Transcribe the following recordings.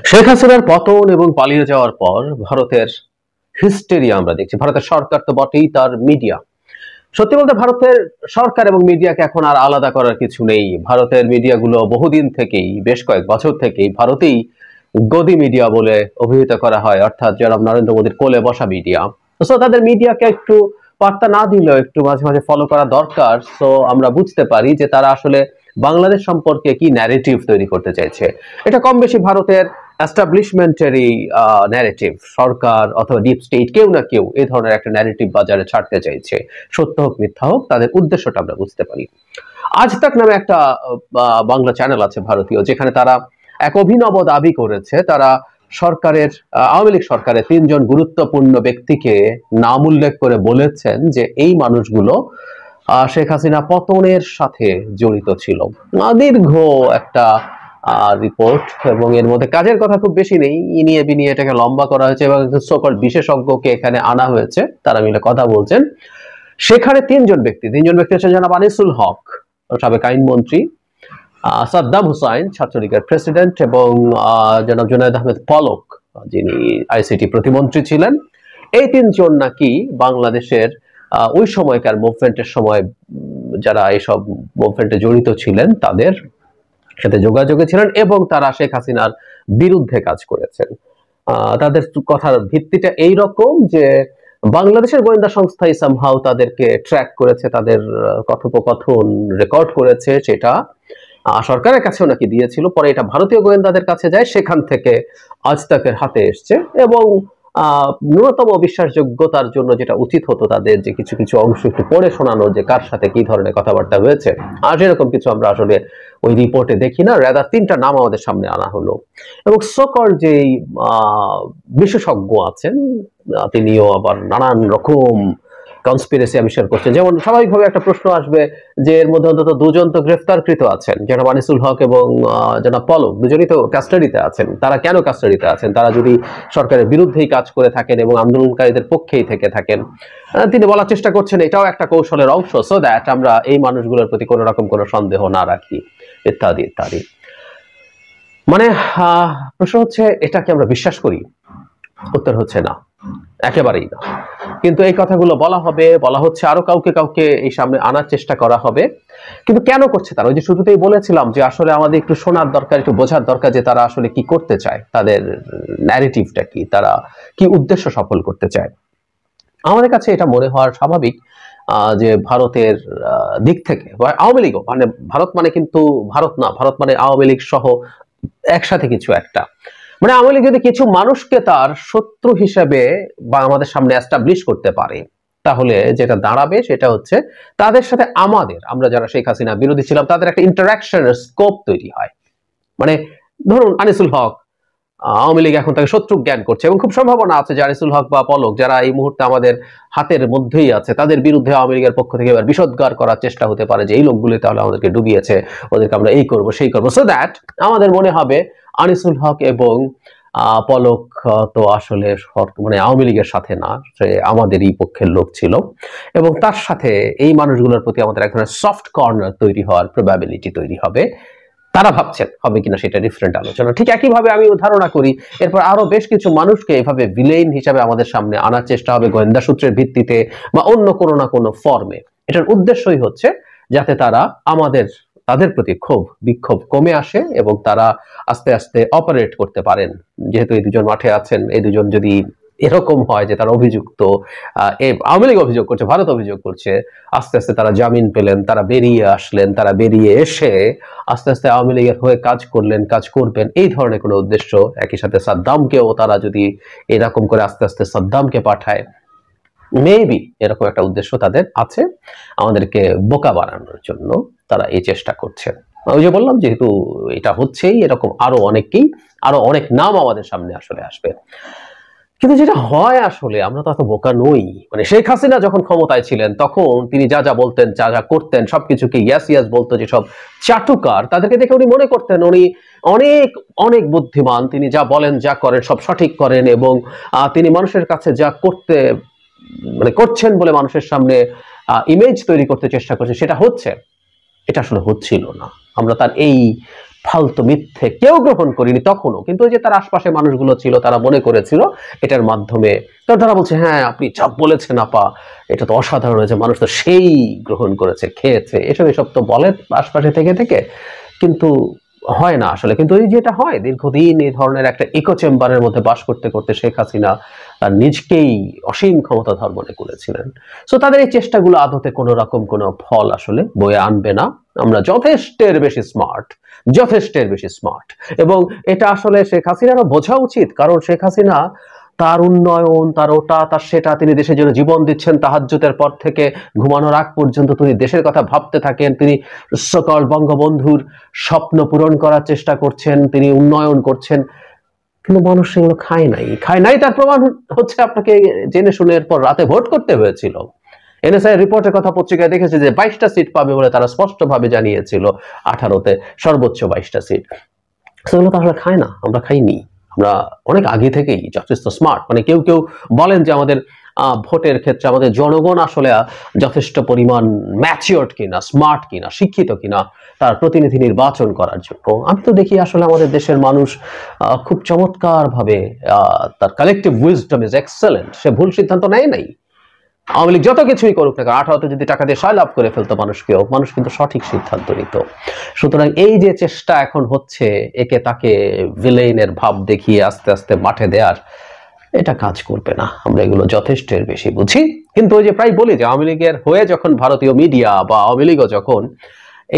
শেখ হাসিনার পতন এবং পালিয়ে যাওয়ার পর ভারতের হিস্টেরিয়া আমরা দেখছি। ভারতের সরকার তো বটেই, তার মিডিয়া, সত্যি বলতে ভারতের সরকার এবং মিডিয়াকে এখন আর আলাদা করার কিছু নেই। ভারতের মিডিয়াগুলো বহুদিন থেকেই, বেশ কয়েক বছর থেকেই ভারতেই গদি মিডিয়া বলে অভিহিত করা হয়, অর্থাৎ যারা নরেন্দ্র মোদীর কোলে বসা মিডিয়া। সো তাদের মিডিয়াকে একটু বার্তা না দিলেও একটু মাঝে মাঝে ফলো করা দরকার। সো আমরা বুঝতে পারি যে তারা আসলে বাংলাদেশ সম্পর্কে কি ন্যারেটিভ তৈরি করতে চাইছে। এটা কম বেশি ভারতের এস্টাবলিশমেন্টারি ন্যারেটিভ। সরকার অথবা ডিপ স্টেট কেউ না কেউ এই ধরনের একটা ন্যারেটিভ বাজারে ছাড়তে চাইছে। সত্য হোক মিথ্যা হোক, তাদের উদ্দেশ্যটা আমরা বুঝতে পারি। আজ তাক নামে একটা বাংলা চ্যানেল আছে ভারতীয়, যেখানে তারা এক অভিনব দাবি করেছে। তারা সরকারের, আওয়ামী লীগ সরকারের 3 জন গুরুত্বপূর্ণ ব্যক্তিকে নাম উল্লেখ করে বলেছেন যে এই মানুষগুলো শেখ হাসিনা পতনের সাথে জড়িত ছিল। দীর্ঘ একটা রিপোর্ট, এবং এর মধ্যে কাজের কথা খুব বেশি নেই। ইনিয়ে বিনিয়ে এটাকে লম্বা করা হয়েছে এবং সকল বিশেষজ্ঞকে এখানে আনা হয়েছে, তারা মিলে কথা বলছেন। সেখানে 3 জন ব্যক্তি হচ্ছেন জনাব আনিসুল হক, সাবেক আইনমন্ত্রী, সাদ্দাম হুসাইন, ছাত্রলীগের প্রেসিডেন্ট, এবং জনাব জুনায়েদ আহমেদ পলক, যিনি আইসিটি প্রতিমন্ত্রী ছিলেন। এই 3 জন নাকি বাংলাদেশের ওই সময়কার মুভমেন্টের সময় যারা এইসব মুভমেন্টে জড়িত ছিলেন তাদের সাথে যোগাযোগে ছিলেন, এবং তারা শেখ হাসিনার বিরুদ্ধে কাজ করেছেন। তাদের কথার ভিত্তিটা এইরকম যে বাংলাদেশের গোয়েন্দা সংস্থাই সামহাউ তাদেরকে ট্র্যাক করেছে, তাদের কথোপকথন রেকর্ড করেছে, সেটা সরকারের কাছেও নাকি দিয়েছিল। পরে এটা ভারতীয় গোয়েন্দাদের কাছে যায়, সেখান থেকে আজ তাকের হাতে এসছে। এবং ন্যূনতম বিশ্বাসযোগ্যতার জন্য যেটা উচিত হতো তাদের, যে কিছু কিছু অংশ একটু পড়ে শোনানো, যে কার সাথে কি ধরনের কথাবার্তা হয়েছে, আর এরকম কিছু আমরা আসলে ওই রিপোর্টে দেখি না। রাদার 3টা নাম আমাদের সামনে আনা হলো, এবং সকল যেই বিশেষজ্ঞ আছেন তিনিও আবার নানান রকম কনস্পিরেসি আবিষ্কার করছেন। যেমন স্বাভাবিকভাবে একটা প্রশ্ন আসবে যে এর মধ্যে অন্তত 2 জন তো গ্রেফতারকৃত আছেন, জনাব আনিসুল হক এবং জনাব পলক, দুজনই তো কাস্টাডিতে আছেন। তারা কেন কাস্টাডিতে আছেন? তারা যদি সরকারের বিরুদ্ধেই কাজ করে থাকেন এবং আন্দোলনকারীদের পক্ষেই থেকে থাকেন, তিনি বলার চেষ্টা করছেন এটাও একটা কৌশলের অংশ, সো দ্যাট আমরা এই মানুষগুলোর প্রতি কোনো রকম কোনো সন্দেহ না রাখি, ইত্যাদি ইত্যাদি। মানে প্রশ্ন হচ্ছে, এটা কি আমরা বিশ্বাস করি? উত্তর হচ্ছে না, একেবারেই না। কিন্তু এই কথাগুলো বলা হচ্ছে, আরো কাউকে এই সামনে আনার চেষ্টা করা হবে। কিন্তু কেন করছে তারা? ওই যে শুরুতেই বলেছিলাম যে আসলে আমাদের একটু শোনার দরকার, একটু বোঝার দরকার যে তারা আসলে কি করতে চায়, তাদের ন্যারেটিভটা কি, তারা কি উদ্দেশ্য সফল করতে চায়। আমাদের কাছে এটা মনে হওয়ার স্বাভাবিক যে ভারতের দিক থেকে, আওয়ামী লীগও, মানে ভারত মানে কিন্তু ভারত না, ভারত মানে আওয়ামী লীগ সহ একসাথে কিছু একটা, মানে আওয়ামী লীগ যদি কিছু মানুষকে তার শত্রু হিসেবে বা আমাদের সামনে এস্টাবলিশ করতে পারে, তাহলে যেটা দাঁড়াবে সেটা হচ্ছে তাদের সাথে আমরা যারা শেখ হাসিনা বিরোধী ছিলাম তাদের একটা ইন্টারাকশনের স্কোপ তৈরি হয়। মানে ধরুন আনিসুল হক, আওয়ামী লীগ এখন তাকে শত্রু জ্ঞান করছে, এবং খুব সম্ভাবনা আছে যে আনিসুল হক বা পলক, যারা এই মুহূর্তে আমাদের হাতের মধ্যেই আছে, তাদের বিরুদ্ধে আওয়ামী লীগের পক্ষ থেকে এবার বিষোদ্গার করার চেষ্টা হতে পারে যে এই লোকগুলি তাহলে আমাদেরকে ডুবিয়েছে, ওদেরকে আমরা এই করবো সেই করবো, সো দ্যাট আমাদের মনে হবে আনিসুল হক এবং পলক তো আসলে মানে আওয়ামী লীগের সাথে না, সে আমাদেরই পক্ষের লোক ছিল, এবং তার সাথে এই মানুষগুলোর প্রতি আমাদের এক ধরনের সফট কর্নার তৈরি হওয়ার প্রবাবিলিটি তৈরি হবে। তারা ভাবছেন হবে কিনা সেটা ডিফারেন্ট আলোচনা। ঠিক একইভাবে আমি ধারণা করি এরপর আরো বেশ কিছু মানুষকে এভাবে ভিলেন হিসাবে আমাদের সামনে আনার চেষ্টা হবে গোয়েন্দা সূত্রের ভিত্তিতে বা অন্য কোনো না কোনো ফর্মে। এটার উদ্দেশ্যই হচ্ছে যাতে তারা তাদের প্রতি বিক্ষোভ কমে আসে এবং তারা আস্তে আস্তে অপারেট করতে পারেন। যেহেতু এই 2 জন মাঠে আছেন, এই 2 জন যদি এরকম হয় যে তারা অভিযুক্ত, আওয়ামী লীগ অভিযোগ করছে, ভারত অভিযোগ করছে, আস্তে আস্তে তারা জামিন পেলেন, তারা বেরিয়ে আসলেন, তারা বেরিয়ে এসে আস্তে আস্তে আওয়ামী লীগের হয়ে কাজ করবেন, এই ধরনের কোনো উদ্দেশ্য। একই সাথে সাদ্দামকেও তারা যদি এরকম করে আস্তে আস্তে সাদ্দামকে পাঠায়, মেবি এরকম একটা উদ্দেশ্য তাদের আছে, আমাদেরকে বোকা বানানোর জন্য তারা এই চেষ্টা করছে। ওই যে বললাম, যেহেতু এটা হচ্ছেই, এরকম আরো অনেক নাম আমাদের সামনে আসলে আসবে। কিন্তু যেটা হয়, আসলে আমরা তো এত বোকা নই। মানে শেখ হাসিনা যখন ক্ষমতায় ছিলেন তখন তিনি যা বলতেন, যা করতেন, সবকিছুকে ইয়াস বলতো যেসব চাটুকার, তাদেরকে দেখে উনি মনে করতেন উনি অনেক বুদ্ধিমান, তিনি যা বলেন যা করেন সব সঠিক করেন, এবং তিনি মানুষের কাছে যা করছেন বলে মানুষের সামনে ইমেজ তৈরি করতে চেষ্টা করছেন, সেটা হচ্ছে। এটা আসলে হচ্ছিল না। আমরা তার এই ফালতু মিথ্যে কেউ গ্রহণ করিনি তখনও, কিন্তু ওই যে তার আশপাশে মানুষগুলো ছিল তারা মনে করেছিল এটার মাধ্যমে, কারণ তারা বলছে হ্যাঁ আপনি যা বলেছেন আপা এটা তো অসাধারণ হয়েছে, মানুষ তো সেই গ্রহণ করেছে, খেয়েছে, এসব তো বলে আশপাশে থেকে থেকে, কিন্তু হয় না আসলে। কিন্তু এই যেটা হয়, দীর্ঘদিন এই ধরনের একটা ইকো চেম্বারের মধ্যে বাস করতে করতে শেখ হাসিনা নিজকেই অসীম ক্ষমতাধর মনে করেছিলেন। সো তাদের এই চেষ্টাগুলো আদতে কোনো রকম কোনো ফল আসলে বয়ে আনবে না। আমরা যথেষ্টের বেশি স্মার্ট, এবং এটা আসলে শেখ হাসিনারও বোঝা উচিত, কারণ শেখ হাসিনা তার উন্নয়ন, তার ওটা তার সেটা, তিনি দেশের জন্য জীবন দিচ্ছেন, তাহাজ্জুদের পর থেকে ঘুমানোর আগ পর্যন্ত তিনি দেশের কথা ভাবতে থাকেন, তিনি সকল বঙ্গবন্ধুর স্বপ্ন পূরণ করার চেষ্টা করছেন, তিনি উন্নয়ন করছেন, কিন্তু মানুষ সেগুলো খায় নাই। তার প্রমাণ হচ্ছে আপনাকে জেনে শুনে এরপর রাতে ভোট করতে হয়েছিল। এনএসআই রিপোর্টের কথা পত্রিকায় দেখেছে যে 22টা সিট পাবে বলে তারা স্পষ্টভাবে জানিয়েছিল, 18তে সর্বোচ্চ 22টা সিট। সেগুলো তো আসলে খায় না, আমরা খাইনি। আমরা অনেক আগে থেকেই যথেষ্ট স্মার্ট, মানে কেউ বলেন যে আমাদের ভোটের ক্ষেত্রে আমাদের জনগণ আসলে যথেষ্ট পরিমাণ ম্যাচিওর্ড কিনা, স্মার্ট কিনা, শিক্ষিত কিনা তার প্রতিনিধি নির্বাচন করার জন্য। আমি তো দেখি আসলে আমাদের দেশের মানুষ খুব চমৎকার ভাবে, তার কালেকটিভ উইজডম ইজ এক্সেলেন্ট, সে ভুল সিদ্ধান্ত নেয় নাই। আওয়ামী লীগ যত কিছুই করুক না, 18তে যদি টাকা দিয়ে সয়লাভ করে ফেলতো মানুষ কিন্তু সঠিক সিদ্ধান্ত নিত। সুতরাং এই যে চেষ্টা এখন হচ্ছে একে তাকে ভিলেইনের ভাব দেখিয়ে আস্তে আস্তে মাঠে দেওয়ার, এটা কাজ করবে না। আমরা এগুলো যথেষ্টের বেশি বুঝি। কিন্তু ওই যে প্রায় বলি যে আওয়ামী লীগের হয়ে যখন ভারতীয় মিডিয়া বা আওয়ামী লীগও যখন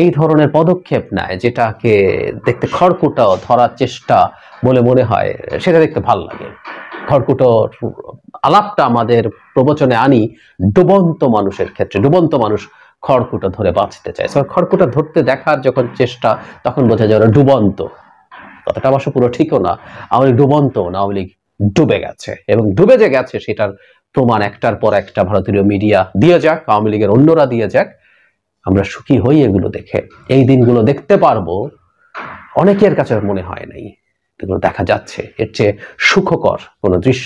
এই ধরনের পদক্ষেপ নেয়, যেটাকে দেখতে খড়কুটো ধরার চেষ্টা বলে মনে হয়, সেটা দেখতে ভালো লাগে। খড়কুটো আলাপটা আমাদের প্রবচনে আনি ডুবন্ত মানুষের ক্ষেত্রে। ডুবন্ত মানুষ খড়কুটো ধরে বাঁচতে চায়, খড়কুটো ধরতে দেখার যখন চেষ্টা, তখন বোঝা যায় ওরা ডুবন্ত। কথাটা অবশ্য পুরো ঠিকও না, আওয়ামী লীগ ডুবন্ত না, আওয়ামী লীগ ডুবে গেছে, এবং ডুবে যে গেছে সেটার প্রমাণ একটার পর একটা ভারতীয় মিডিয়া দিয়ে যাক, আওয়ামী লীগের অন্যরা দিয়ে যাক, আমরা সুখী হই এগুলো দেখে। এই দিনগুলো দেখতে পারবো, অনেকের কাছে মনে হয় নাই এগুলো দেখা যাচ্ছে, এর চেয়ে সুখকর কোনো দৃশ্য